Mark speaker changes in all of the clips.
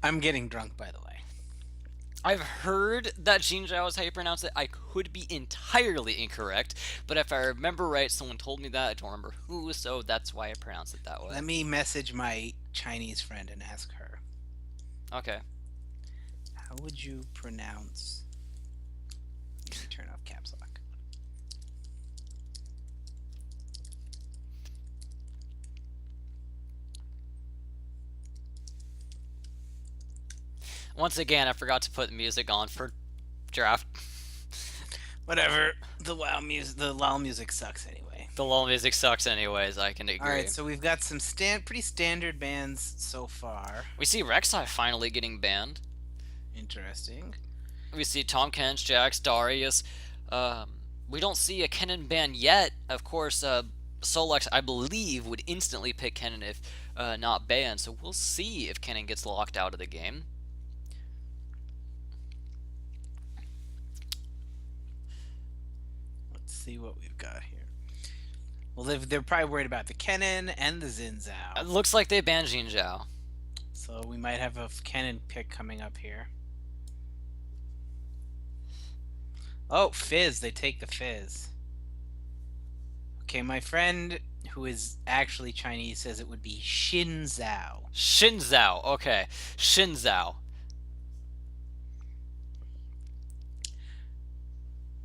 Speaker 1: I'm getting drunk, by the way.
Speaker 2: I've heard that Jinzhao is how you pronounce it. I could be entirely incorrect, but if I remember right, someone told me that. I don't remember who, so that's why I pronounce it that way.
Speaker 1: Let me message my Chinese friend and ask her.
Speaker 2: Okay.
Speaker 1: How would you pronounce? Let me turn off caps lock.
Speaker 2: Once again, I forgot to put music on for draft.
Speaker 1: Whatever. The LOL music sucks anyway.
Speaker 2: The lull music sucks anyways, I can
Speaker 1: All right,
Speaker 2: agree.
Speaker 1: so we've got some pretty standard bands so far.
Speaker 2: We see Rek'Sai finally getting banned.
Speaker 1: Interesting.
Speaker 2: We see Tom Kench, Jax, Darius. We don't see a Kennen ban yet. Of course, Solex, I believe, would instantly pick Kennen if not banned. So we'll see if Kennen gets locked out of the game.
Speaker 1: Let's see what we've got here. Well, they're probably worried about the Kennen and the Xin
Speaker 2: It
Speaker 1: Zhao.
Speaker 2: looks like they banned Jin Zhao.
Speaker 1: So we might have a Kennen pick coming up here. Oh, Fizz. They take the Fizz. Okay, my friend who is actually Chinese says it would be Xin Zhao.
Speaker 2: Xin Zhao. Okay. Xin Zhao.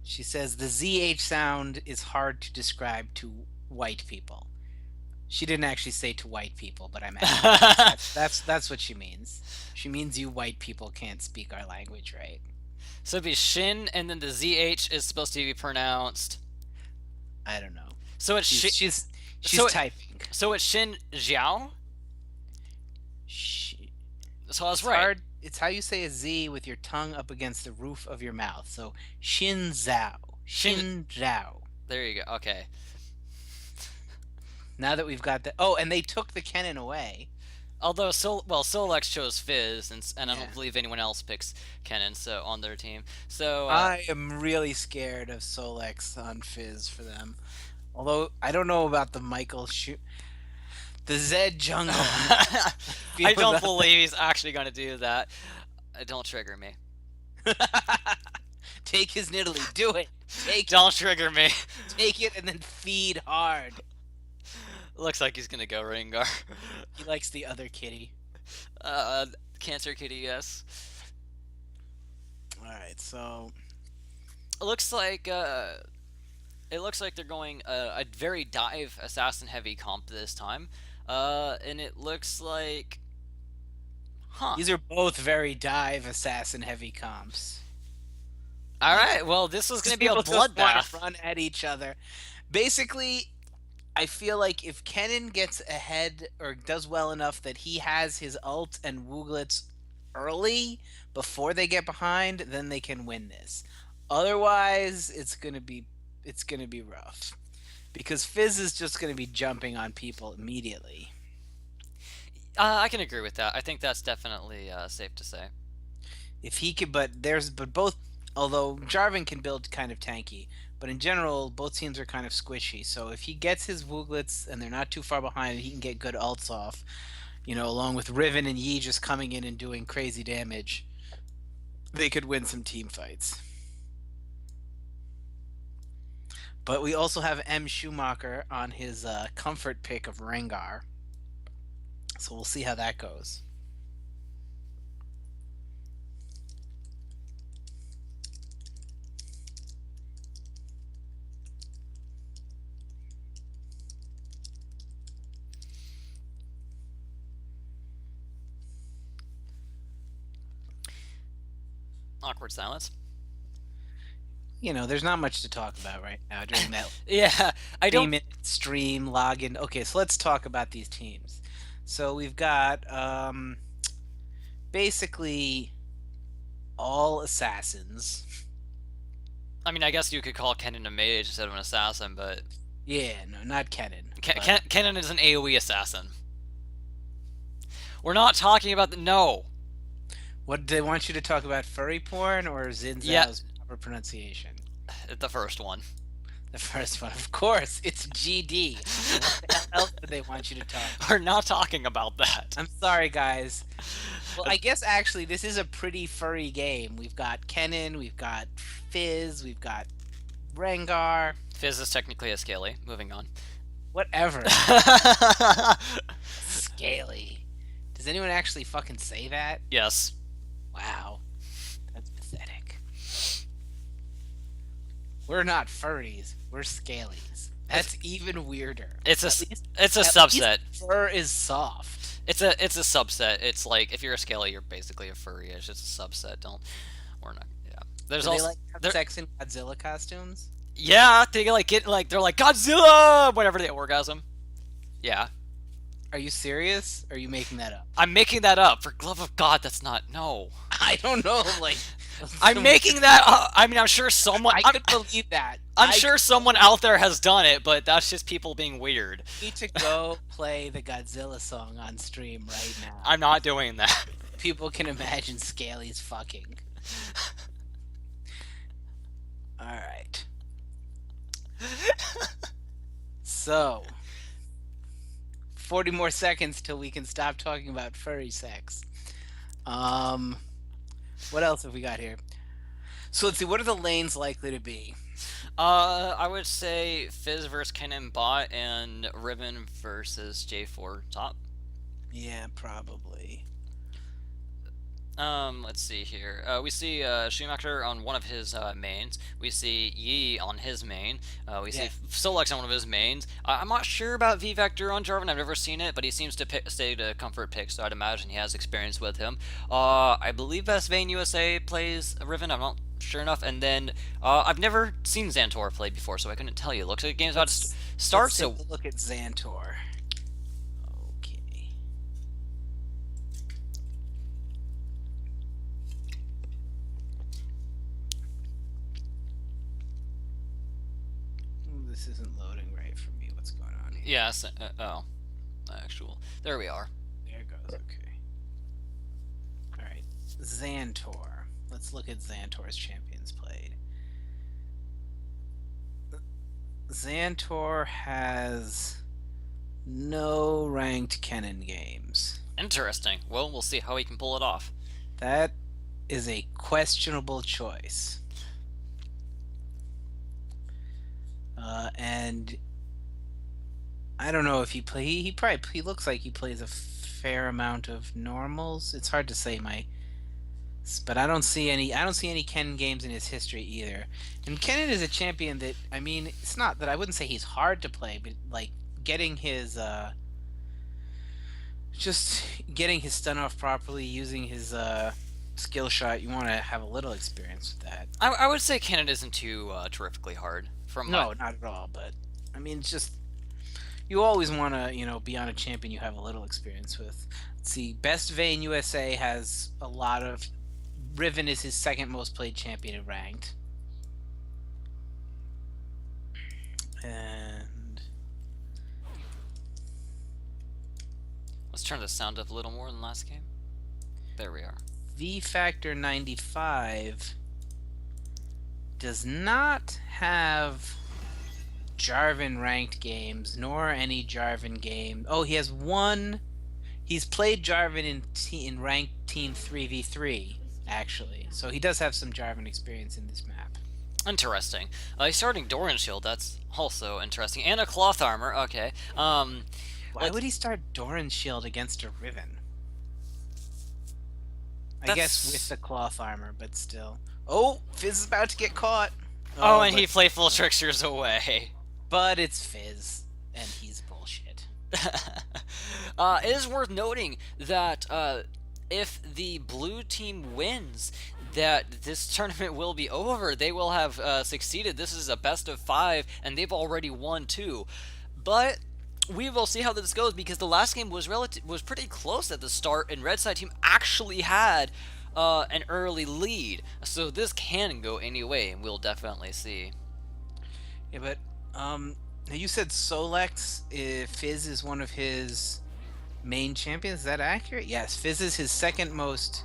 Speaker 1: She says the ZH sound is hard to describe to white people. She didn't actually say to white people, but I'm adding that. That's what she means. She means you white people can't speak our language, right?
Speaker 2: So it'd be Shin, and then the ZH is supposed to be pronounced.
Speaker 1: I don't know.
Speaker 2: So it's
Speaker 1: She's
Speaker 2: Shi
Speaker 1: she's she's
Speaker 2: so
Speaker 1: typing.
Speaker 2: so it's Shin Zhao.
Speaker 1: She,
Speaker 2: So I was
Speaker 1: it's
Speaker 2: right.
Speaker 1: hard. It's how you say a Z with your tongue up against the roof of your mouth. So Xin Zhao.
Speaker 2: Shin.
Speaker 1: Xin Zhao.
Speaker 2: There you go. Okay.
Speaker 1: Now that we've got the and they took the Kennen away.
Speaker 2: Although Solex chose Fizz, and I don't
Speaker 1: Yeah.
Speaker 2: believe anyone else picks Kennen so on their team. So
Speaker 1: I am really scared of Solex on Fizz for them. Although I don't know about the Michael shoot, the Zed jungle. I'm not feel
Speaker 2: I don't
Speaker 1: about
Speaker 2: believe he's actually going to do that. Don't trigger me.
Speaker 1: that. Take his Nidalee. Do it.
Speaker 2: Don't trigger me.
Speaker 1: Take it, and then feed hard.
Speaker 2: Looks like he's going to go Rengar.
Speaker 1: He likes the other kitty.
Speaker 2: uh, Cancer Kitty, yes.
Speaker 1: All right, so
Speaker 2: It looks like they're going a very dive assassin heavy comp this time, and it looks like, huh?
Speaker 1: these are both very dive assassin heavy comps.
Speaker 2: All
Speaker 1: Yeah,
Speaker 2: right, well this was going
Speaker 1: these
Speaker 2: to be a
Speaker 1: people just want to
Speaker 2: bloodbath.
Speaker 1: run at each other. Basically, I feel like if Kennen gets ahead or does well enough that he has his ult and Wooglets early before they get behind, then they can win this. Otherwise, it's gonna be rough because Fizz is just gonna be jumping on people immediately.
Speaker 2: I can agree with that. I think that's definitely safe to say.
Speaker 1: If he could, but both. Although Jarvan can build kind of tanky, but in general, both teams are kind of squishy. So if he gets his Wooglets and they're not too far behind, he can get good ults off. Along with Riven and Yi just coming in and doing crazy damage, they could win some team fights. But we also have M. Schumacher on his comfort pick of Rengar. So we'll see how that goes.
Speaker 2: Awkward silence.
Speaker 1: There's not much to talk about right now during that
Speaker 2: Yeah, I don't.
Speaker 1: 3-minute stream login. Okay, so let's talk about these teams. So we've got basically all assassins.
Speaker 2: I mean, I guess you could call Kennen a mage instead of an assassin, but
Speaker 1: Yeah, no, not Kennen. But
Speaker 2: Kennen is an AOE assassin. We're not talking about the no.
Speaker 1: what do they want you to talk about? Furry porn or Xin
Speaker 2: Yeah,
Speaker 1: Zhao's proper pronunciation?
Speaker 2: the first one.
Speaker 1: The first one, of course, it's GD. What the hell else do they want you to talk
Speaker 2: We're
Speaker 1: about?
Speaker 2: not talking about that.
Speaker 1: I'm sorry, guys. Well, I guess actually this is a pretty furry game. We've got Kennen, we've got Fizz, we've got Rengar,
Speaker 2: Fizz is technically a scaly. Moving on.
Speaker 1: whatever. Scaly. Does anyone actually fucking say that?
Speaker 2: Yes.
Speaker 1: Wow, that's pathetic. We're not furries. We're scalies.
Speaker 2: It's
Speaker 1: That's even weirder.
Speaker 2: it's a
Speaker 1: At least,
Speaker 2: it's a
Speaker 1: at least
Speaker 2: subset.
Speaker 1: fur is soft.
Speaker 2: It's a subset. It's like if you're a scaly, you're basically a furry. It's just a subset. Don't we're not. Yeah. There's
Speaker 1: Do they
Speaker 2: also
Speaker 1: like have
Speaker 2: there.
Speaker 1: sex in Godzilla costumes?
Speaker 2: Yeah, they like get like they're like Godzilla whenever they orgasm. Yeah,
Speaker 1: Are you serious? Or are you making that up?
Speaker 2: I'm making that up. For love of God, that's not no.
Speaker 1: I don't know. Like,
Speaker 2: I'm making that up. I mean, I'm sure someone.
Speaker 1: I
Speaker 2: I'm
Speaker 1: could believe that.
Speaker 2: I'm sure someone out there has done it, but that's just people being weird.
Speaker 1: Need to go play the Godzilla song on stream right now.
Speaker 2: I'm not doing that.
Speaker 1: People can imagine Scaly's fucking. All right. So, 40 more seconds till we can stop talking about furry sex. Um, what else have we got here? So let's see. What are the lanes likely to be?
Speaker 2: I would say Fizz versus Kennen bot and Riven versus J4 top.
Speaker 1: Yeah, probably.
Speaker 2: Let's see here. We see Schumacher on one of his mains. We see Yi on his main. We see
Speaker 1: Yeah.
Speaker 2: Solex on one of his mains. I'm not sure about V Vector on Jarvan. I've never seen it, but he seems to stay to comfort pick, so I'd imagine he has experience with him. I believe Best Vayne USA plays Riven. I'm not sure enough. And then I've never seen Xantor play before, so I couldn't tell you. Looks like the game's about to start.
Speaker 1: Let's
Speaker 2: So
Speaker 1: take a look at Xantor. Okay. Ooh, this isn't loading right for me. What's going on here?
Speaker 2: yes. Oh, actual. There we are.
Speaker 1: There it goes. Okay. All right. Xantor. Let's look at Xantor's champions played. Xantor has no ranked Kennen games.
Speaker 2: Interesting. Well, we'll see how he can pull it off.
Speaker 1: That is a questionable choice. And I don't know if he play. He looks like he plays a fair amount of normals. It's hard to say but I don't see any. I don't see any Kennen games in his history either. And Kennen is a champion that I mean, it's not that I wouldn't say he's hard to play, but like getting his just getting his stun off properly, using his skill shot. You want to have a little experience with that.
Speaker 2: I would say Canada isn't too terrifically hard. From my,
Speaker 1: No, not at all. But I mean, it's just you always want to be on a champion you have a little experience with. Let's see, Best Vayne USA has a lot of. Riven is his second most played champion in ranked. And
Speaker 2: let's turn the sound up a little more than last game. There we are.
Speaker 1: V Factor 95 does not have Jarvan ranked games, nor any Jarvan game. Oh, he has one. He's played Jarvan in ranked team 3v3, actually. So he does have some Jarvan experience in this map.
Speaker 2: Interesting. He's starting Doran Shield. That's also interesting. And a cloth armor. Okay.
Speaker 1: Why would he start Doran's shield against a Riven? I guess with the cloth armor, but still. Oh, Fizz is about to get caught.
Speaker 2: Oh, and he playful tricksters away.
Speaker 1: But it's Fizz, and he's bullshit.
Speaker 2: It is worth noting that if the blue team wins, that this tournament will be over. They will have succeeded. This is a best of 5, and they've already won 2. But we will see how this goes, because the last game was pretty close at the start, and Red Side team actually had an early lead. So this can go any way, and we'll definitely see.
Speaker 1: Yeah, but you said Solex, Fizz is one of his main champions. Is that accurate? Yes, Fizz is his second most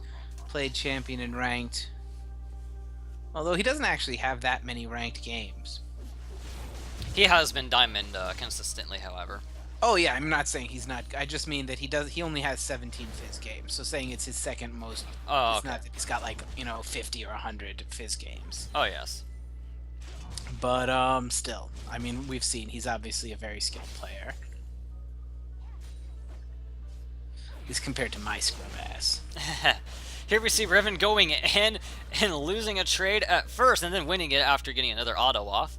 Speaker 1: played champion in ranked. Although he doesn't actually have that many ranked games.
Speaker 2: He has been diamond consistently, however.
Speaker 1: Oh yeah, I'm not saying he's not. I just mean that he only has 17 Fizz games. So saying it's his second most,
Speaker 2: Oh,
Speaker 1: it's
Speaker 2: okay.
Speaker 1: not that he's got like 50 or 100 Fizz games.
Speaker 2: Oh, yes.
Speaker 1: But still, I mean, we've seen he's obviously a very skilled player. At least compared to my scrub ass.
Speaker 2: Here we see Riven going in and losing a trade at first, and then winning it after getting another auto off.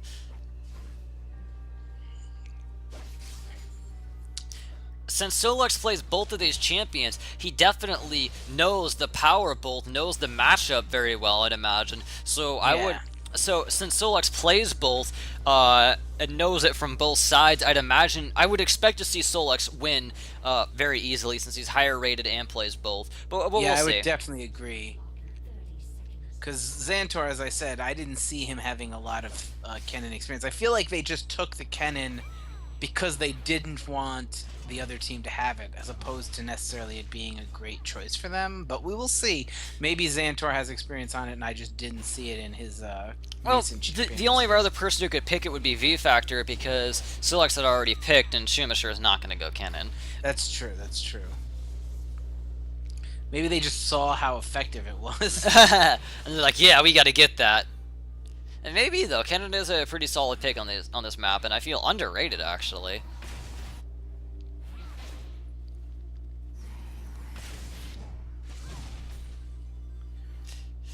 Speaker 2: Since Solux plays both of these champions, he definitely knows the power of both, knows the matchup very well, I'd imagine. So
Speaker 1: Yeah.
Speaker 2: so since Solux plays both, and knows it from both sides, I would expect to see Solux win very easily since he's higher rated and plays both. But
Speaker 1: Yeah,
Speaker 2: we'll
Speaker 1: I would
Speaker 2: see.
Speaker 1: definitely agree. Because Xantor, as I said, I didn't see him having a lot of Kennen experience. I feel like they just took the Kennen because they didn't want the other team to have it, as opposed to necessarily it being a great choice for them. But we will see. Maybe Xantor has experience on it, and I just didn't see it in his
Speaker 2: Well,
Speaker 1: recent
Speaker 2: the only
Speaker 1: champions.
Speaker 2: other person who could pick it would be V Factor because Solux had already picked, and Schumacher is not going to go Kennen.
Speaker 1: That's true. That's true. Maybe they just saw how effective it was.
Speaker 2: And they're like, yeah, we got to get that. And maybe though, Kennen is a pretty solid pick on this map, and I feel underrated actually.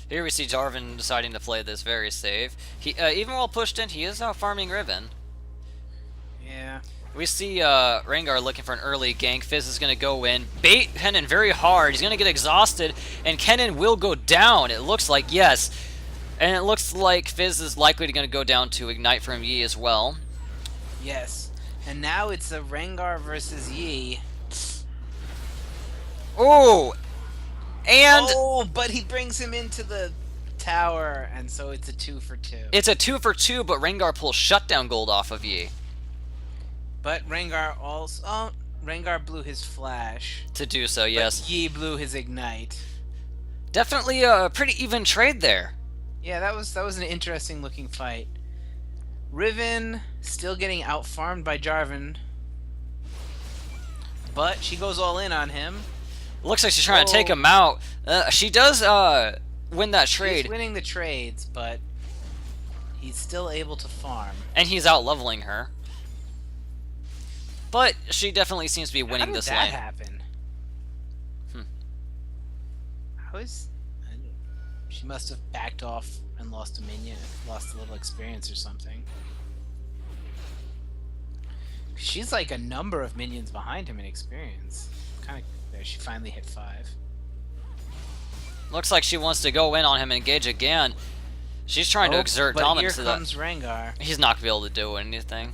Speaker 2: Here we see Jarvan deciding to play this very safe. He even while pushed in, he is out farming Riven.
Speaker 1: Yeah.
Speaker 2: We see Rengar looking for an early gank. Fizz is going to go in, bait Kennen very hard. He's going to get exhausted, and Kennen will go down. It looks like, yes. And it looks like Fizz is likely going to go down to Ignite from Yi as well.
Speaker 1: Yes. And now it's a Rengar versus Yi.
Speaker 2: Oh! And
Speaker 1: Oh, but he brings him into the tower, and so it's a 2 for 2.
Speaker 2: it's a 2 for 2, but Rengar pulls shutdown gold off of Yi
Speaker 1: But Rengar also... Oh, Rengar blew his flash.
Speaker 2: to do so,
Speaker 1: But
Speaker 2: yes.
Speaker 1: Yi blew his ignite.
Speaker 2: Definitely a pretty even trade there.
Speaker 1: Yeah, that was an interesting looking fight. Riven still getting out farmed by Jarvan. But she goes all in on him.
Speaker 2: Looks like she's trying to take him out. She does win that trade.
Speaker 1: She's winning the trades, but he's still able to farm.
Speaker 2: And he's out leveling her. But she definitely seems to be winning
Speaker 1: How did
Speaker 2: this
Speaker 1: that
Speaker 2: lane.
Speaker 1: happen?
Speaker 2: Hmm.
Speaker 1: How is... She must have backed off and lost a minion, lost a little experience or something. She's like a number of minions behind him in experience. Kind of there. She finally hit 5.
Speaker 2: Looks like she wants to go in on him and engage again. She's trying to exert
Speaker 1: but
Speaker 2: dominance
Speaker 1: here
Speaker 2: to that.
Speaker 1: comes Rengar.
Speaker 2: He's not going to be able to do anything.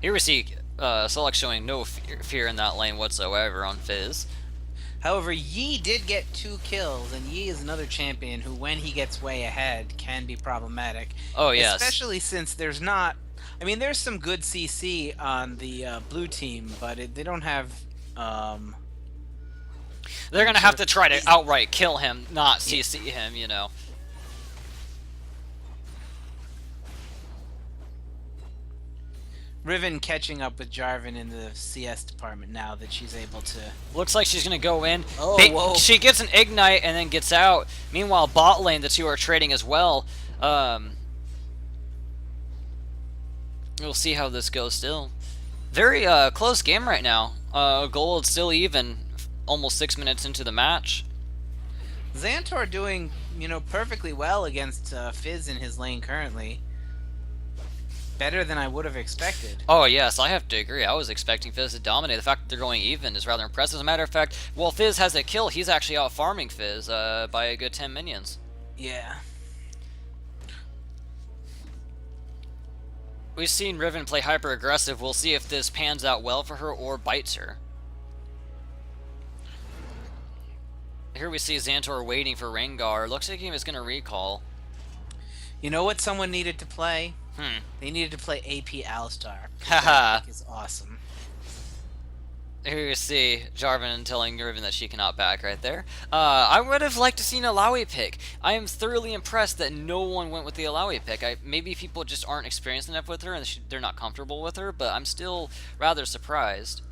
Speaker 2: Here we see Solak showing no fear in that lane whatsoever on Fizz.
Speaker 1: However, Yi did get 2 kills, and Yi is another champion who, when he gets way ahead, can be problematic.
Speaker 2: Oh, yes.
Speaker 1: Especially since there's not... I mean, there's some good CC on the blue team, but they don't have...
Speaker 2: They're going to have to try to outright kill him, not CC him, you know.
Speaker 1: Riven catching up with Jarvan in the CS department now that she's able to...
Speaker 2: Looks like she's going to go in.
Speaker 1: Oh, whoa.
Speaker 2: She gets an Ignite and then gets out. Meanwhile, bot lane, the two are trading as well. We'll see how this goes still. Very close game right now. Gold still even, almost 6 minutes into the match.
Speaker 1: Xantor doing, perfectly well against Fizz in his lane currently. Better than I would have expected.
Speaker 2: Oh, yes, I have to agree. I was expecting Fizz to dominate. The fact that they're going even is rather impressive. As a matter of fact, while Fizz has a kill, he's actually out farming Fizz by a good 10 minions.
Speaker 1: Yeah.
Speaker 2: We've seen Riven play hyper aggressive. We'll see if this pans out well for her or bites her. Here we see Xantor waiting for Rengar. Looks like he was going to recall.
Speaker 1: You know what someone needed to play? They needed to play AP Alistar.
Speaker 2: Haha.
Speaker 1: That is awesome.
Speaker 2: Here you see Jarvan telling Riven that she cannot back right there. I would have liked to see an Alawi pick. I am thoroughly impressed that no one went with the Alawi pick. Maybe people just aren't experienced enough with her and they're not comfortable with her, but I'm still rather surprised.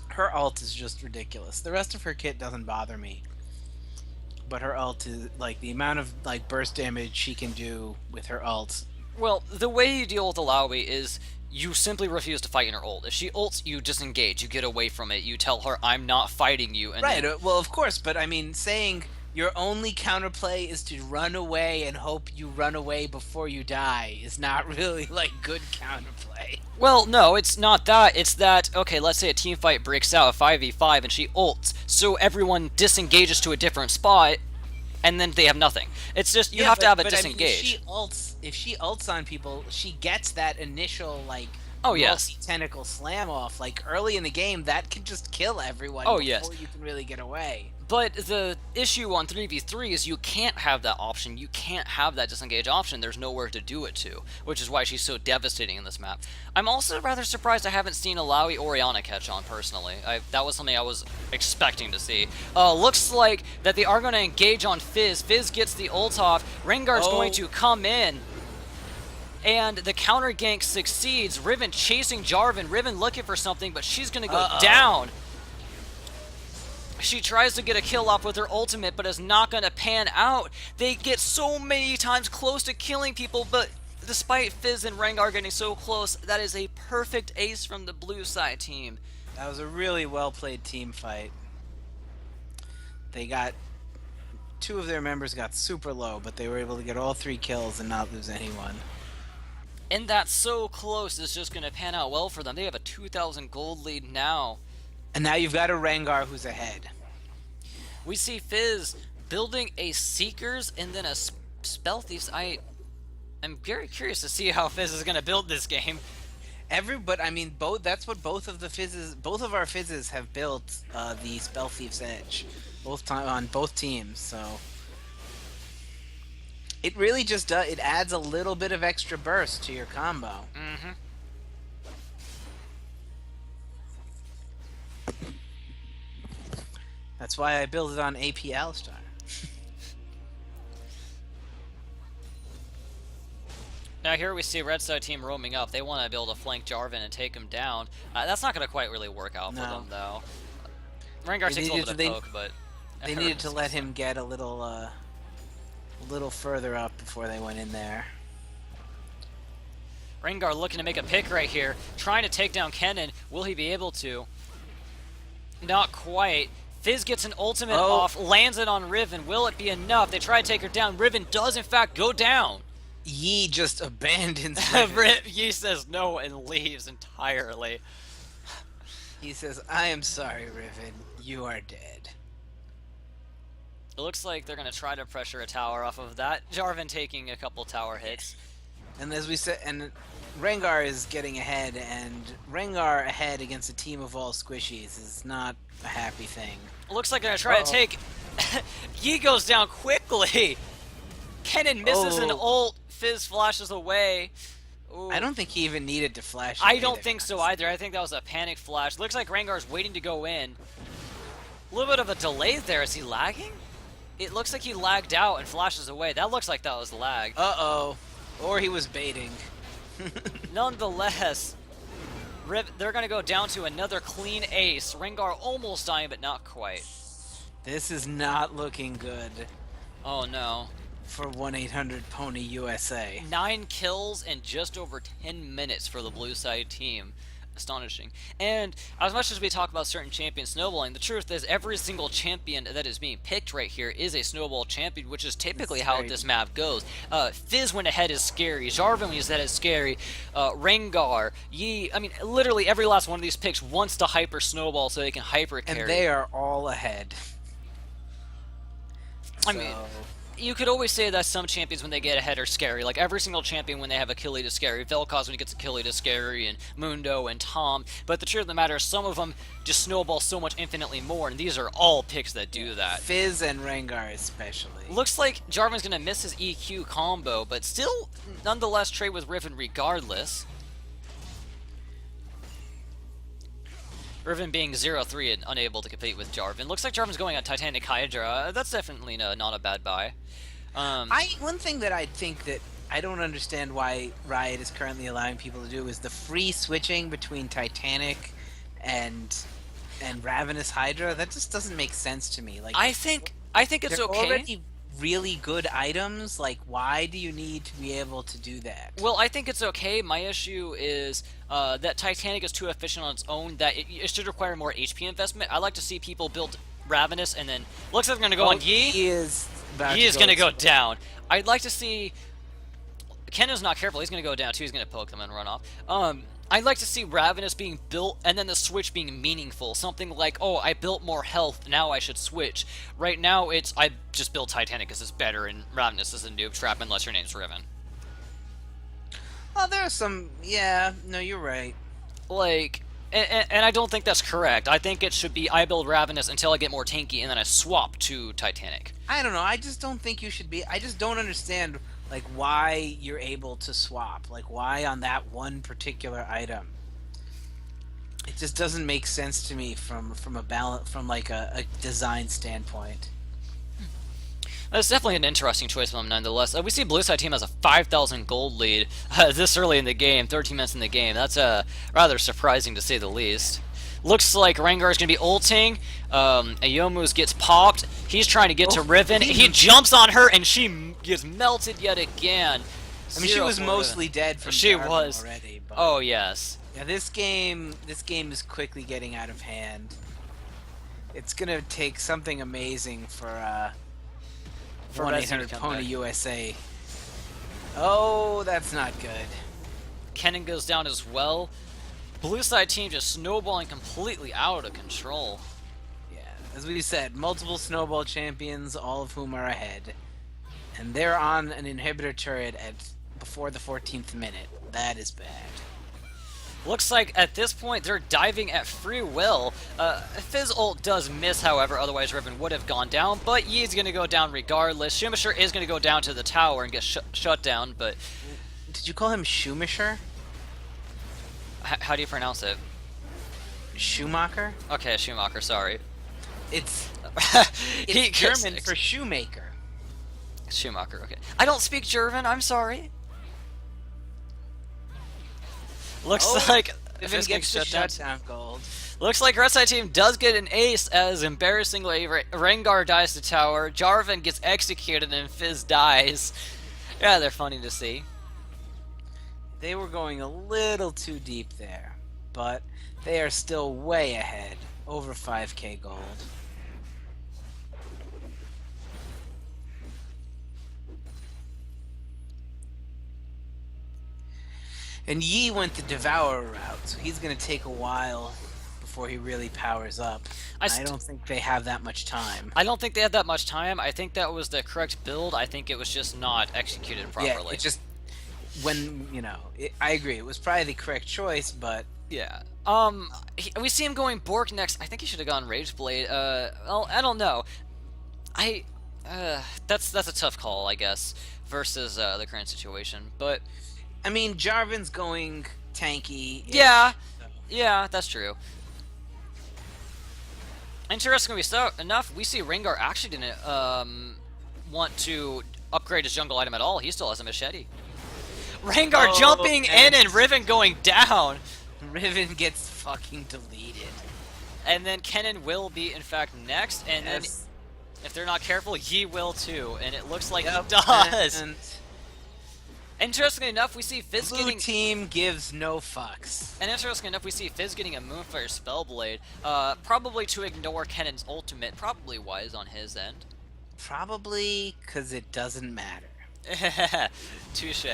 Speaker 1: Her ult is just ridiculous. The rest of her kit doesn't bother me, but her ult is like the amount of like burst damage she can do with her ult.
Speaker 2: Well, the way you deal with Alawi is you simply refuse to fight in her ult. If she ults, you disengage, you get away from it, you tell her, I'm not fighting you, and
Speaker 1: Right.
Speaker 2: then...
Speaker 1: Well, of course, but I mean, saying your only counterplay is to run away and hope you run away before you die is not really like good counterplay.
Speaker 2: Well, no, it's not that. It's that, okay, let's say a team fight breaks out, a 5v5, and she ults, so everyone disengages to a different spot, and then they have nothing. It's just, you have to have a disengage.
Speaker 1: I mean, if she ults on people, she gets that initial like
Speaker 2: Oh, yes.
Speaker 1: multi-tentacle slam off. Like early in the game, that can just kill everyone
Speaker 2: Oh,
Speaker 1: before
Speaker 2: yes.
Speaker 1: you can really get away.
Speaker 2: But the issue on 3v3 is you can't have that option. You can't have that disengage option. There's nowhere to do it to, which is why she's so devastating in this map. I'm also rather surprised I haven't seen Alawi Orianna catch on, personally. That was something I was expecting to see. Looks like that they are going to engage on Fizz. Fizz gets the ult off. Rengar's going to come in. And the counter gank succeeds. Riven chasing Jarvan. Riven looking for something, but she's going to go down. She tries to get a kill off with her ultimate, but is not going to pan out. They get so many times close to killing people, but despite Fizz and Rengar getting so close, that is a perfect ace from the blue side team.
Speaker 1: That was a really well-played team fight. They got... two of their members got super low, but they were able to get all 3 kills and not lose anyone.
Speaker 2: And that so close is just going to pan out well for them. They have a 2,000 gold lead now.
Speaker 1: And now you've got a Rengar who's ahead.
Speaker 2: We see Fizz building a Seekers and then a Spell Thieves. I'm very curious to see how Fizz is going to build this game.
Speaker 1: But I mean, that's what both of our fizzes have built, the Spell Thief's Edge, on both teams. So it really just it adds a little bit of extra burst to your combo.
Speaker 2: Mm-hmm.
Speaker 1: That's why I built it on AP Alistar.
Speaker 2: Now here we see Red Side team roaming up. They want to be able to flank Jarvan and take him down. That's not going to quite really work out for them, though. Rengar takes a little bit of poke, but...
Speaker 1: They needed to let him get a little further up before they went in there.
Speaker 2: Rengar looking to make a pick right here. Trying to take down Kennen. Will he be able to? Not quite. Fizz gets an ultimate off, lands it on Riven. Will it be enough? They try to take her down. Riven does, in fact, go down.
Speaker 1: Yi just abandons Riven.
Speaker 2: Yi says no and leaves entirely.
Speaker 1: He says, I am sorry, Riven. You are dead.
Speaker 2: It looks like they're going to try to pressure a tower off of that. Jarvan taking a couple tower hits.
Speaker 1: And as we said, and Rengar is getting ahead, and Rengar ahead against a team of all squishies is not a happy thing.
Speaker 2: It looks like they're going to try to take... Yi goes down quickly! Kennen misses an ult. Fizz flashes away. Ooh.
Speaker 1: I don't think he even needed to flash.
Speaker 2: I don't think so either. I think that was a panic flash. Looks like Rengar's waiting to go in. A little bit of a delay there. Is he lagging? It looks like he lagged out and flashes away. That looks like that was lag.
Speaker 1: Uh-oh. Or he was baiting.
Speaker 2: Nonetheless, they're going to go down to another clean ace. Rengar almost dying, but not quite.
Speaker 1: This is not looking good.
Speaker 2: Oh, no.
Speaker 1: For 1-800-PONY USA.
Speaker 2: 9 kills in just over 10 minutes for the blue side team. Astonishing. And as much as we talk about certain champions snowballing, the truth is every single champion that is being picked right here is a snowball champion, which is typically how this map goes. Fizz went ahead is scary. Jarvan went ahead is scary. Rengar, Yi, I mean, literally every last one of these picks wants to hyper snowball so they can hyper carry.
Speaker 1: And they are all ahead.
Speaker 2: I mean, you could always say that some champions when they get ahead are scary. Like every single champion when they have Achilles is scary. Vel'Koz when he gets Achilles is scary, and Mundo and Tom. But the truth of the matter is some of them just snowball so much infinitely more, and these are all picks that do that.
Speaker 1: Fizz and Rengar especially.
Speaker 2: Looks like Jarvan's going to miss his EQ combo, but still nonetheless trade with Riven regardless. Riven being 0-3 and unable to compete with Jarvan. Looks like Jarvan's going on Titanic Hydra. That's definitely not a bad buy.
Speaker 1: One thing that I think that I don't understand why Riot is currently allowing people to do is the free switching between Titanic and Ravenous Hydra. That just doesn't make sense to me. Like
Speaker 2: I think it's
Speaker 1: they're
Speaker 2: okay.
Speaker 1: already really good items. Like why do you need to be able to do that?
Speaker 2: Well, I think it's okay. My issue is that Titanic is too efficient on its own, that it should require more HP investment. I like to see people build Ravenous, and then looks like they're going to go on Yi.
Speaker 1: He is about
Speaker 2: Yi
Speaker 1: to
Speaker 2: is
Speaker 1: go
Speaker 2: going to go
Speaker 1: explode.
Speaker 2: down. I'd like to see... Ken is not careful. He's going to go down, too. He's going to poke them and run off. I'd like to see Ravenous being built, and then the switch being meaningful. Something like, oh, I built more health, now I should switch. Right now, it's, I just built Titanic because it's better, and Ravenous is a noob trap unless your name's Riven.
Speaker 1: Oh, there are some. Yeah, no, you're right.
Speaker 2: Like, and I don't think that's correct. I think it should be I build Ravenous until I get more tanky, and then I swap to Titanic.
Speaker 1: I don't know. I just don't think you should be. I just don't understand like why you're able to swap. Like why on that one particular item. It just doesn't make sense to me from a balance from like a design standpoint.
Speaker 2: That's definitely an interesting choice from them, nonetheless. We see Blue Side team has a 5,000 gold lead this early in the game, 13 minutes in the game. That's rather surprising to say the least. Looks like Rengar is going to be ulting. Ayomu's gets popped. He's trying to get to Riven. He jumps on her, and she gets melted yet again.
Speaker 1: I mean, she was mostly dead from
Speaker 2: She
Speaker 1: Jarvan
Speaker 2: was
Speaker 1: already. But
Speaker 2: Oh yes.
Speaker 1: yeah, this game is quickly getting out of hand. It's gonna take something amazing for 1-800 Pony USA. Oh, that's not good.
Speaker 2: Kennen goes down as well. Blue side team just snowballing completely out of control.
Speaker 1: Yeah, as we said, multiple snowball champions, all of whom are ahead, and they're on an inhibitor turret at before the 14th minute. That is bad.
Speaker 2: Looks like at this point they're diving at free will. Fizz ult does miss, however, otherwise Riven would have gone down, but Yi's going to go down regardless. Schumacher is going to go down to the tower and get shut down, but...
Speaker 1: Did you call him Schumacher?
Speaker 2: How do you pronounce it?
Speaker 1: Schumacher?
Speaker 2: Okay, Schumacher, sorry.
Speaker 1: It's
Speaker 2: He
Speaker 1: German for shoemaker.
Speaker 2: Schumacher, okay. I don't speak German, I'm sorry. Looks like
Speaker 1: Riven gets the shutdown gold.
Speaker 2: Looks like Red Side team does get an ace as embarrassingly Rengar dies to tower, Jarvan gets executed, and Fizz dies. Yeah, they're funny to see.
Speaker 1: They were going a little too deep there, but they are still way ahead, over 5k gold. And Yi went the Devourer route, so he's going to take a while before he really powers up. I don't think they have that much time.
Speaker 2: I don't think they had that much time. I think that was the correct build. I think it was just not executed properly.
Speaker 1: Yeah, it just... When, I agree, it was probably the correct choice, but...
Speaker 2: Yeah. We see him going Bork next. I think he should have gone Rage Blade. Well, I don't know. That's a tough call, I guess, versus the current situation. But
Speaker 1: I mean, Jarvan's going tanky.
Speaker 2: Yeah, yeah, that's true. Interestingly enough, we see Rengar actually didn't want to upgrade his jungle item at all. He still has a machete. Rengar jumping in and Riven going down.
Speaker 1: Riven gets fucking deleted.
Speaker 2: And then Kennen will be, in fact, next. And then, if they're not careful, Yi will too. And it looks like he does. Interestingly enough, we see Fizz
Speaker 1: Blue
Speaker 2: getting...
Speaker 1: team gives no fucks.
Speaker 2: And interestingly enough, we see Fizz getting a Moonfire Spellblade. Probably to ignore Kennen's ultimate. Probably wise on his end.
Speaker 1: Probably because it doesn't matter.
Speaker 2: Touche.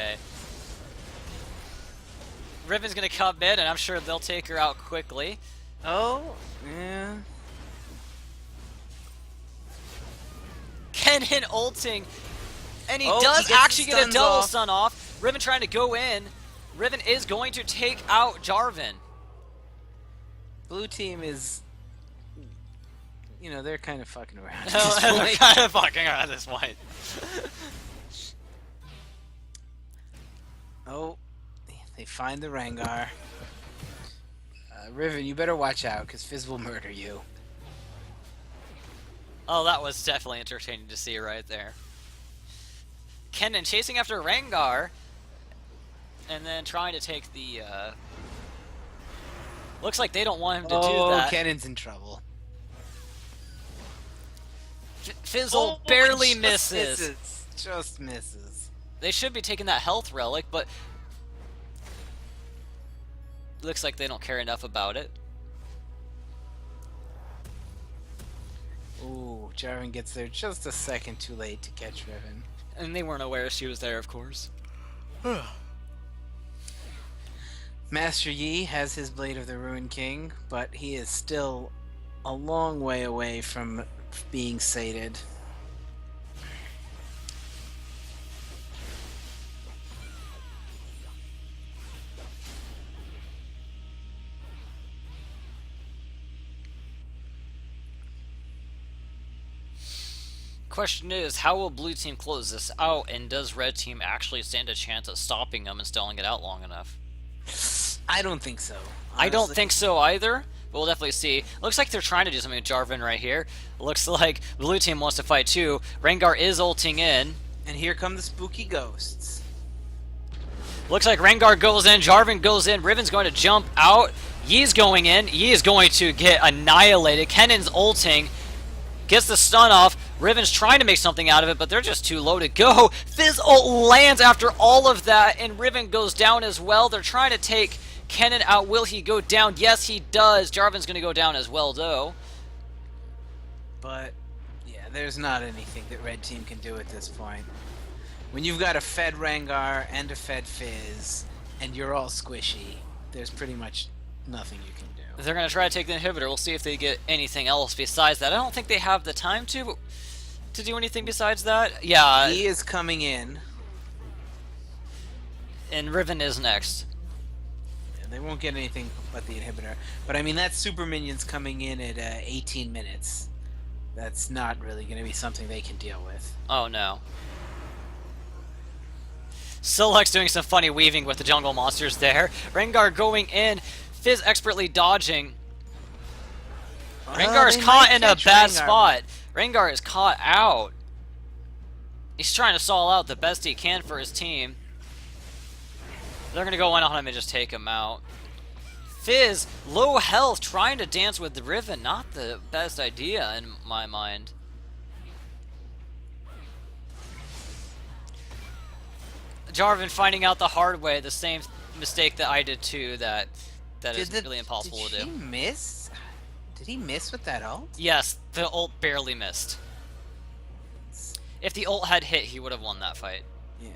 Speaker 2: Riven's gonna come in, and I'm sure they'll take her out quickly.
Speaker 1: Oh, yeah.
Speaker 2: Kennen ulting, and he
Speaker 1: does
Speaker 2: actually get a double stun off. Riven trying to go in. Riven is going to take out Jarvan.
Speaker 1: Blue team is, they're kind of fucking around.
Speaker 2: They're kind of fucking around at this point.
Speaker 1: Oh. They find the Rengar. Riven, you better watch out, because Fizz will murder you.
Speaker 2: Oh, that was definitely entertaining to see right there. Kennen chasing after Rengar, and then trying to take the, looks like they don't want him to do
Speaker 1: Oh,
Speaker 2: that.
Speaker 1: Kennen's in trouble.
Speaker 2: Fizzle
Speaker 1: Oh, it
Speaker 2: barely
Speaker 1: just
Speaker 2: misses.
Speaker 1: misses. Just misses.
Speaker 2: They should be taking that health relic, but looks like they don't care enough about it.
Speaker 1: Ooh, Jarvan gets there just a second too late to catch Riven.
Speaker 2: And they weren't aware she was there, of course.
Speaker 1: Master Yi has his Blade of the Ruined King, but he is still a long way away from being sated.
Speaker 2: Question is, how will blue team close this out, and does red team actually stand a chance at stopping them and stalling it out long enough?
Speaker 1: I don't think so.
Speaker 2: I don't
Speaker 1: Honestly.
Speaker 2: think so either, but we'll definitely see. Looks like they're trying to do something with Jarvan right here. Looks like blue team wants to fight too. Rengar is ulting in.
Speaker 1: And here come the spooky ghosts.
Speaker 2: Looks like Rengar goes in, Jarvan goes in, Riven's going to jump out. Yi's going in. Yi is going to get annihilated. Kennen's ulting. Gets the stun off. Riven's trying to make something out of it, but they're just too low to go. Fizz ult lands after all of that, and Riven goes down as well. They're trying to take Kennen out. Will he go down? Yes, he does. Jarvan's going to go down as well, though.
Speaker 1: But, yeah, there's not anything that red team can do at this point. When you've got a fed Rengar and a fed Fizz, and you're all squishy, there's pretty much nothing you can do.
Speaker 2: They're going to try to take the inhibitor. We'll see if they get anything else besides that. I don't think they have the time to do anything besides that. Yeah.
Speaker 1: He is coming in.
Speaker 2: And Riven is next.
Speaker 1: Yeah, they won't get anything but the inhibitor. But I mean, that's super minions coming in at 18 minutes. That's not really going to be something they can deal with.
Speaker 2: Oh, no. Solux doing some funny weaving with the jungle monsters there. Rengar going in. Fizz expertly dodging. Rengar is caught in a bad spot. Rengar is caught out. He's trying to stall out the best he can for his team. They're going to go in on him and just take him out. Fizz, low health, trying to dance with the Riven. Not the best idea in my mind. Jarvan finding out the hard way, the same mistake that I did too, that is really impossible to do.
Speaker 1: Did he miss? Did he miss with that ult?
Speaker 2: Yes, the ult barely missed. If the ult had hit, he would have won that fight.
Speaker 1: Yeah.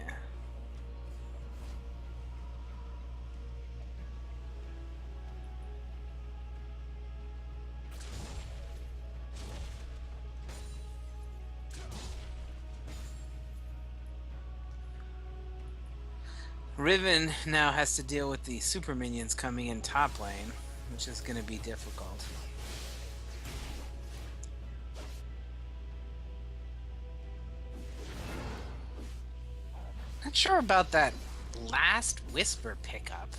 Speaker 1: Riven now has to deal with the super minions coming in top lane, which is going to be difficult. Not sure about that last Whisper pickup.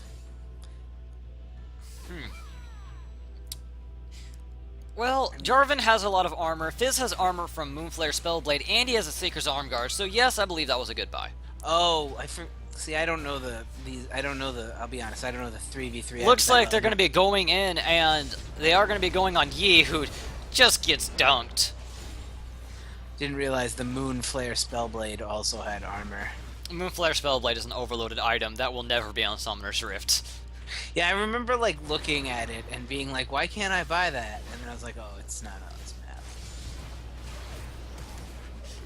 Speaker 2: Well, Jarvan has a lot of armor, Fizz has armor from Moonflare Spellblade, and he has a Seeker's Arm Guard, so yes, I believe that was a good buy.
Speaker 1: Oh, see, I don't know I'll be honest, I don't know the 3v3.
Speaker 2: Looks like they're going to be going in, and they are going to be going on Yi, who just gets dunked.
Speaker 1: Didn't realize the Moonflare Spellblade also had armor.
Speaker 2: Moonflare Spellblade is an overloaded item that will never be on Summoner's Rift.
Speaker 1: Yeah, I remember like looking at it and being like, why can't I buy that? And then I was like, oh, it's not on this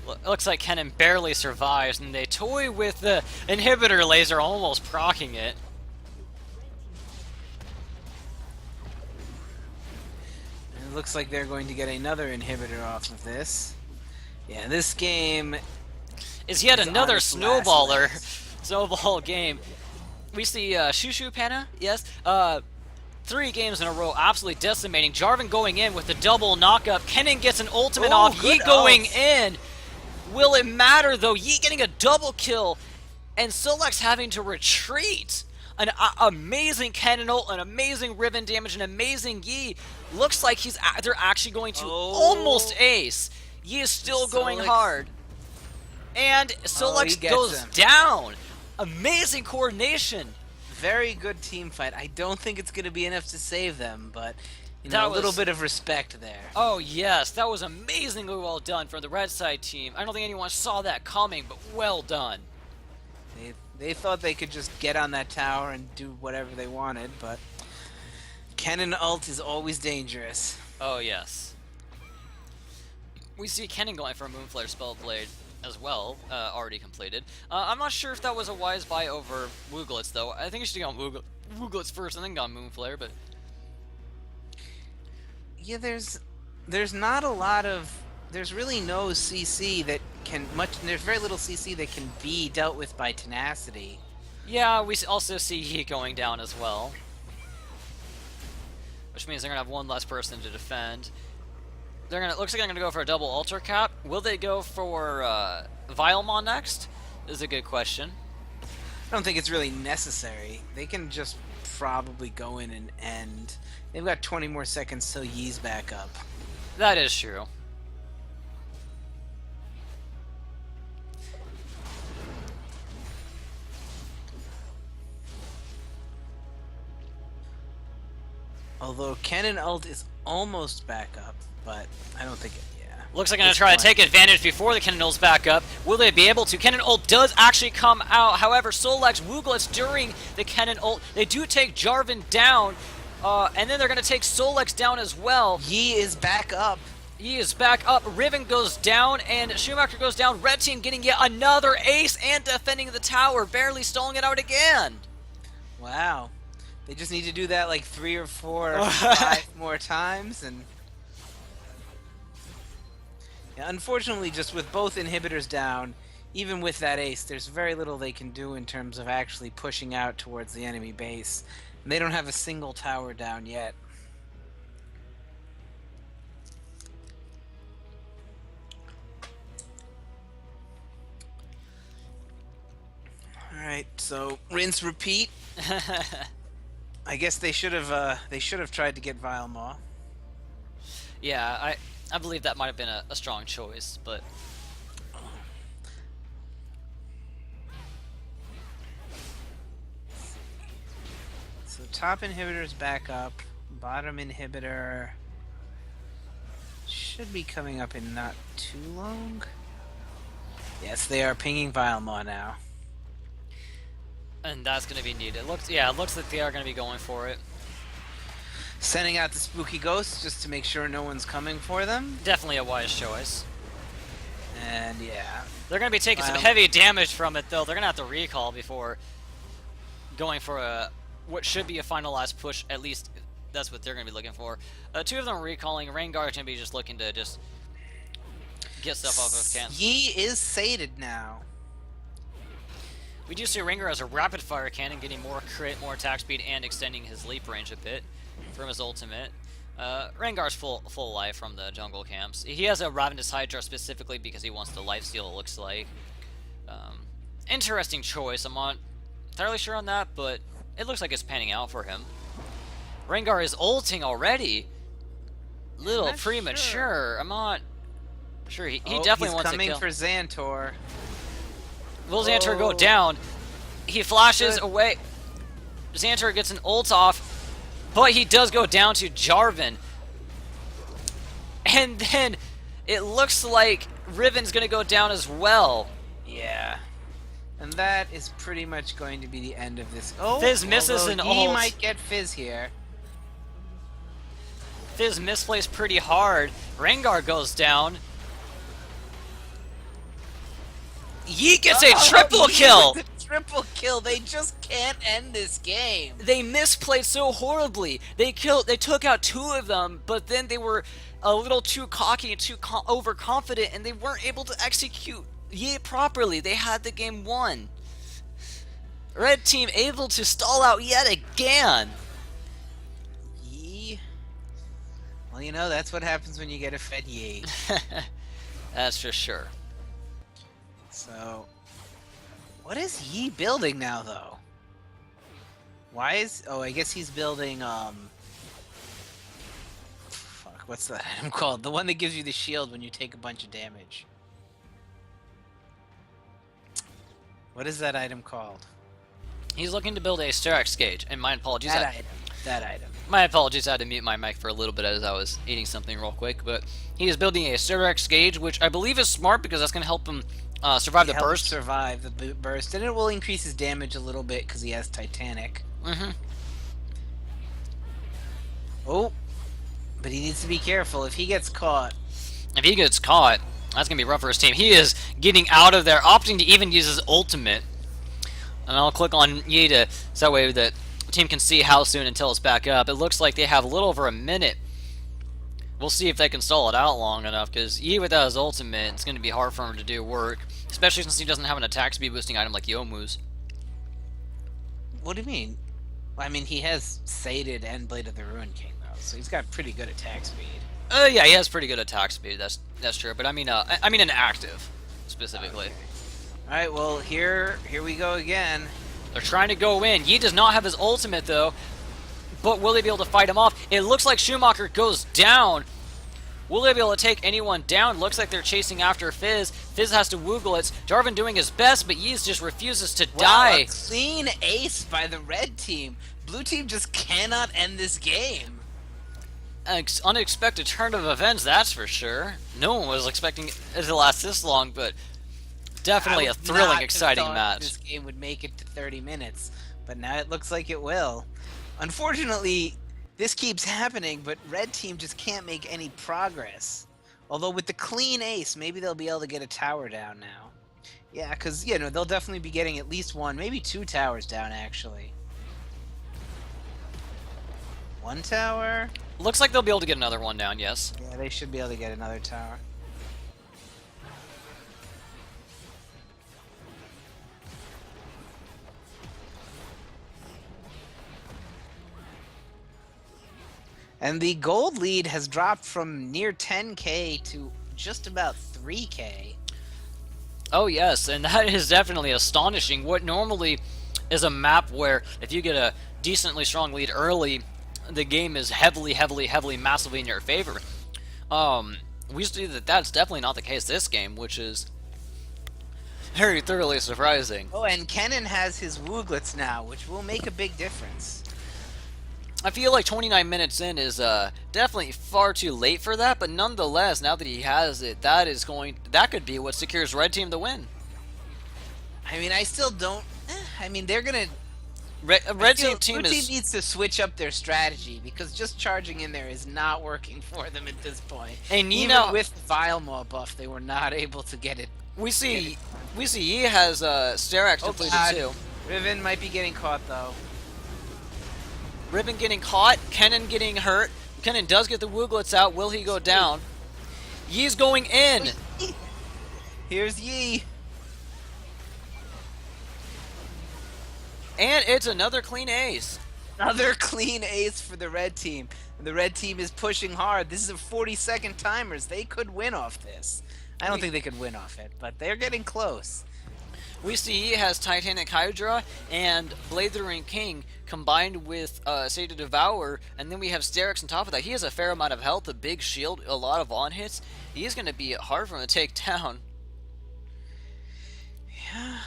Speaker 1: map.
Speaker 2: Looks like Kennen barely survives, and they toy with the inhibitor laser, almost proccing it.
Speaker 1: And it looks like they're going to get another inhibitor off of this. Yeah, this game
Speaker 2: is yet another
Speaker 1: honest
Speaker 2: snowballer.
Speaker 1: last.
Speaker 2: Snowball game. We see Shushu Panna, yes. 3 games in a row, absolutely decimating. Jarvan going in with the double knockup. Kennen gets an ultimate off. Yi going in. Will it matter though? Yi getting a double kill, and Solux having to retreat. An amazing cannon ult, an amazing Riven damage, an amazing Yi. Looks like they're actually going to almost
Speaker 1: Oh,
Speaker 2: ace. Yi is still going
Speaker 1: Solix.
Speaker 2: hard. And
Speaker 1: Oh, he
Speaker 2: Solix
Speaker 1: gets
Speaker 2: goes
Speaker 1: him.
Speaker 2: down. Amazing coordination.
Speaker 1: Very good team fight. I don't think it's going to be enough to save them, but
Speaker 2: That
Speaker 1: a little
Speaker 2: was
Speaker 1: bit of respect there.
Speaker 2: Oh yes, that was amazingly well done from the red side team. I don't think anyone saw that coming, but well done.
Speaker 1: They thought they could just get on that tower and do whatever they wanted, but cannon ult is always dangerous.
Speaker 2: Oh yes. We see Kennen going for a Moonflare Spellblade as well, already completed. I'm not sure if that was a wise buy over Wooglets though. I think he should have gone Wooglets first and then gone Moonflare, but
Speaker 1: Yeah, there's not a lot of there's really no CC that can there's very little CC that can be dealt with by tenacity.
Speaker 2: yeah, we also see Yi going down as well. Which means they're gonna have one less person to defend. Looks like they're gonna go for a double altar cap. Will they go for Vilemon next? Is a good question.
Speaker 1: I don't think it's really necessary. They can just probably go in and end. They've got 20 more seconds till Yi's back up.
Speaker 2: That is true.
Speaker 1: Although cannon ult is almost back up, but I don't think it. Yeah.
Speaker 2: Looks like they're going to try to take advantage before the Cannon ult's back up. Will they be able to? Cannon ult does actually come out. However, Solex, Wooglets during the Cannon ult, they do take Jarvan down. And then they're going to take Solex down as well.
Speaker 1: Yi is back up.
Speaker 2: He is back up. Riven goes down, and Schumacher goes down. Red team getting yet another ace and defending the tower, barely stalling it out again.
Speaker 1: Wow. They just need to do that like 3 or 4 or 5 more times, and yeah, unfortunately, just with both inhibitors down, even with that ace, there's very little they can do in terms of actually pushing out towards the enemy base. And they don't have a single tower down yet. Alright, so rinse, repeat. I guess they should have tried to get Vile Maw.
Speaker 2: Yeah, I believe that might have been a strong choice, but
Speaker 1: so top inhibitor's back up, bottom inhibitor should be coming up in not too long. Yes, they are pinging Vile Maw now.
Speaker 2: and that's going to be needed. It looks like they are going to be going for it.
Speaker 1: Sending out the spooky ghosts just to make sure no one's coming for them.
Speaker 2: Definitely a wise choice.
Speaker 1: And yeah,
Speaker 2: They're going to be taking some heavy damage from it, though. They're going to have to recall before going for what should be a finalized push. At least that's what they're going to be looking for. 2 of them are recalling. Rengar's going to be just looking to just get stuff off of cans.
Speaker 1: Yi is sated now.
Speaker 2: We do see Rengar as a rapid fire cannon, getting more crit, more attack speed, and extending his leap range a bit from his ultimate. Rengar's full life from the jungle camps. He has a Ravenous Hydra specifically because he wants the lifesteal, it looks like. Interesting choice. I'm not entirely sure on that, but it looks like it's panning out for him. Rengar is ulting already. Little premature. Sure. I'm not sure. He definitely wants to kill.
Speaker 1: He's coming for Xantor.
Speaker 2: Will Xantor go down? He flashes away. Xantor gets an ult off, but he does go down to Jarvan. And then it looks like Riven's going to go down as well.
Speaker 1: Yeah. And that is pretty much going to be the end of this. Oh,
Speaker 2: Fizz misses an ult.
Speaker 1: He might get Fizz here.
Speaker 2: Fizz misplaced pretty hard. Rengar goes down. Yi gets a triple kill!
Speaker 1: Triple kill. They just can't end this game.
Speaker 2: They misplayed so horribly. They took out 2 of them, but then they were a little too cocky and too overconfident, and they weren't able to execute Yi properly. They had the game won. Red team able to stall out yet again.
Speaker 1: Yi. Well, that's what happens when you get a fed Yi.
Speaker 2: That's for sure.
Speaker 1: So, what is Yi building now, though? Why is... Oh, I guess he's building, fuck, what's that item called? The one that gives you the shield when you take a bunch of damage. What is that item called?
Speaker 2: He's looking to build a Sterex gauge, and my apologies.
Speaker 1: That item. That item.
Speaker 2: My apologies, I had to mute my mic for a little bit as I was eating something real quick, but he is building a Sterex gauge, which I believe is smart because that's going to help him survive the
Speaker 1: Help
Speaker 2: burst.
Speaker 1: survive the burst, and it will increase his damage a little bit because he has Titanic.
Speaker 2: Mm-hmm.
Speaker 1: Oh, but he needs to be careful if he gets caught.
Speaker 2: If he gets caught, that's going to be rough for his team. He is getting out of there, opting to even use his ultimate. And I'll click on Yi to, so that way that the team can see how soon until it's back up. It looks like they have a little over a minute. We'll see if they can stall it out long enough, because Yi without his ultimate, it's going to be hard for him to do work, especially since he doesn't have an attack speed boosting item like Yomu's.
Speaker 1: What do you mean? I mean, he has Sated and Blade of the Ruined King, though, so he's got pretty good attack speed.
Speaker 2: Yeah, he has pretty good attack speed. That's true. But I mean an active, specifically.
Speaker 1: Okay. All right, well, here we go again.
Speaker 2: They're trying to go in. Yi does not have his ultimate though, but will they be able to fight him off? It looks like Schumacher goes down. Will they be able to take anyone down? Looks like they're chasing after Fizz. Fizz has to woogle it. Jarvan doing his best, but Yi just refuses to die.
Speaker 1: A clean ace by the red team. Blue team just cannot end this game.
Speaker 2: An unexpected turn of events, that's for sure. No one was expecting it to last this long, but definitely a thrilling, exciting match.
Speaker 1: This game would make it to 30 minutes, but now it looks like it will. Unfortunately, this keeps happening, but red team just can't make any progress. Although with the clean ace, maybe they'll be able to get a tower down now. Yeah, because, you know, they'll definitely be getting at least one, maybe two towers down, actually. One tower?
Speaker 2: Looks like they'll be able to get another one down, yes.
Speaker 1: Yeah, they should be able to get another tower. And the gold lead has dropped from near 10k to just about 3k.
Speaker 2: Oh yes, and that is definitely astonishing. What normally is a map where if you get a decently strong lead early, the game is heavily, massively in your favor. We see that that's definitely not the case this game, which is very thoroughly surprising.
Speaker 1: Oh, and Kennen has his Wooglets now, which will make a big difference.
Speaker 2: I feel like 29 minutes in is definitely far too late for that, but nonetheless, now that he has it, that could be what secures red team the win.
Speaker 1: I mean, I still don't. I mean, they're gonna.
Speaker 2: Red team
Speaker 1: Blue team needs to switch up their strategy because just charging in there is not working for them at this point.
Speaker 2: And
Speaker 1: even with Vilemaw buff, they were not able to get it.
Speaker 2: We see Yi has Sterex depleted too.
Speaker 1: Riven might be getting caught though.
Speaker 2: Riven getting caught, Kennen getting hurt. Kennen does get the Wooglets out. Will he go down? Yi's going in.
Speaker 1: Here's Yi.
Speaker 2: And it's another clean ace.
Speaker 1: Another clean ace for the red team. And the red team is pushing hard. This is a 40-second timers. They could win off this. I don't think they could win off it, but they're getting close.
Speaker 2: We see Yi has Titanic Hydra and Blade the Ring King combined with Say to Devour, and then we have Sterex on top of that. He has a fair amount of health, a big shield, a lot of on hits. He is going to be hard for him to take down.
Speaker 1: Yeah.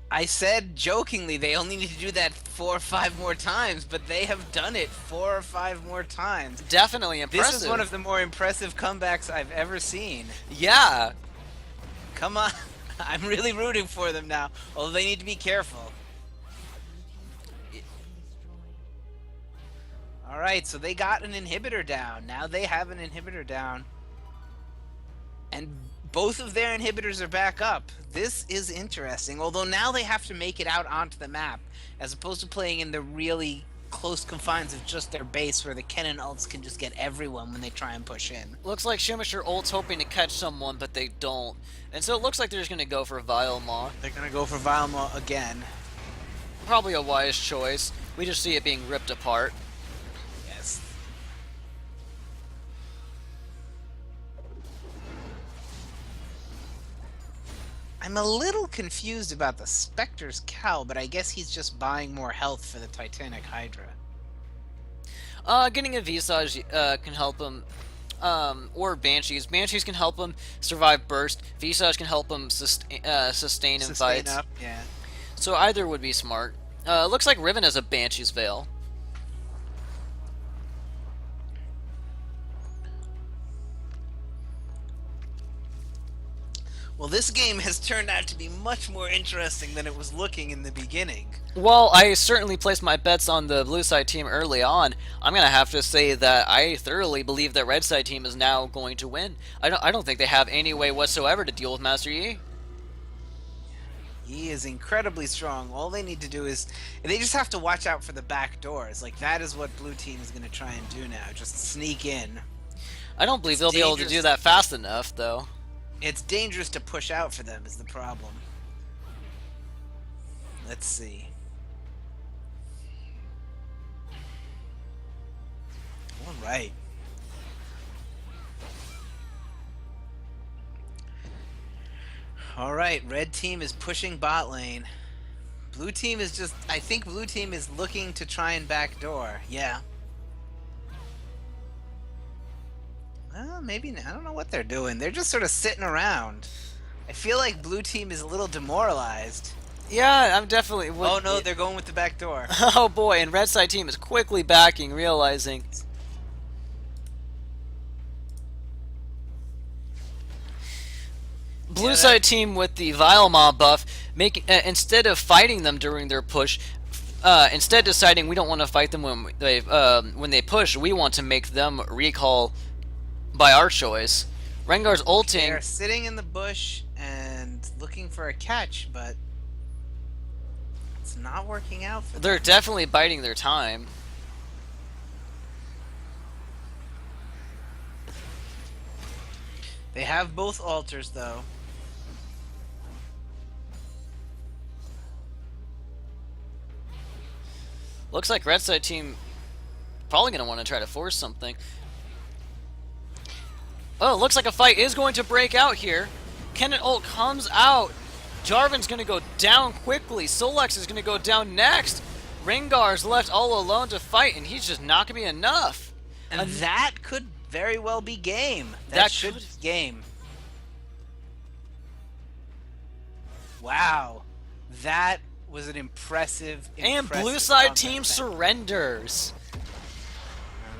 Speaker 1: I said jokingly they only need to do that 4 or 5 more times, but they have done it 4 or 5 more times.
Speaker 2: Definitely impressive.
Speaker 1: This is one of the more impressive comebacks I've ever seen.
Speaker 2: Yeah.
Speaker 1: Come on. I'm really rooting for them now, although they need to be careful. Alright, so they got an inhibitor down. Now they have an inhibitor down. And both of their inhibitors are back up. This is interesting, although now they have to make it out onto the map, as opposed to playing in the really close confines of just their base, where the Kennen ults can just get everyone when they try and push in.
Speaker 2: Looks like Schumacher ult's hoping to catch someone, but they don't. And so it looks like they're just going to go for Vilemaw.
Speaker 1: They're going to go for Vilemaw again.
Speaker 2: Probably a wise choice. We just see it being ripped apart.
Speaker 1: Yes. I'm a little confused about the Spectre's cowl, but I guess he's just buying more health for the Titanic Hydra.
Speaker 2: Getting a Visage can help him, or Banshees. Banshees can help him survive burst. Visage can help him sustain in
Speaker 1: Sustain
Speaker 2: fights.
Speaker 1: up, yeah.
Speaker 2: So either would be smart. Looks like Riven has a Banshee's Veil.
Speaker 1: Well, this game has turned out to be much more interesting than it was looking in the beginning.
Speaker 2: Well, I certainly placed my bets on the blue side team early on. I'm gonna have to say that I thoroughly believe that red side team is now going to win. I don't think they have any way whatsoever to deal with Master Yi.
Speaker 1: He is incredibly strong. All they need to do is they just have to watch out for the back doors. Like that is what blue team is going to try and do now. Just sneak in.
Speaker 2: I don't believe
Speaker 1: It's
Speaker 2: they'll be able to
Speaker 1: dangerous.
Speaker 2: do that fast enough, though.
Speaker 1: It's dangerous to push out for them is the problem. Let's see. All right. All right, red team is pushing bot lane. Blue team is just I think blue team is looking to try and backdoor. Yeah. Well, maybe I don't know what they're doing. They're just sort of sitting around. I feel like blue team is a little demoralized.
Speaker 2: Yeah, I'm definitely.
Speaker 1: Oh no, they're going with the back door.
Speaker 2: Oh boy, and red side team is quickly backing, realizing. Blue
Speaker 1: Yeah,
Speaker 2: side team with the Vile Mob buff, making instead of fighting them during their push, instead deciding we don't want to fight them when they push, we want to make them recall by our choice. Rengar's ulting.
Speaker 1: they're sitting in the bush and looking for a catch, but it's not working out for them.
Speaker 2: They're definitely biding their time.
Speaker 1: They have both altars though.
Speaker 2: Looks like red side team probably going to want to try to force something. Oh, looks like a fight is going to break out here. Kennen ult comes out. Jarvan's going to go down quickly. Solex is going to go down next. Rengar's left all alone to fight, and he's just not going to be enough.
Speaker 1: And that could very well be game.
Speaker 2: That
Speaker 1: should
Speaker 2: could.
Speaker 1: be game. Wow. That was an impressive
Speaker 2: And blue
Speaker 1: impressive
Speaker 2: side
Speaker 1: comeback.
Speaker 2: team surrenders.
Speaker 1: That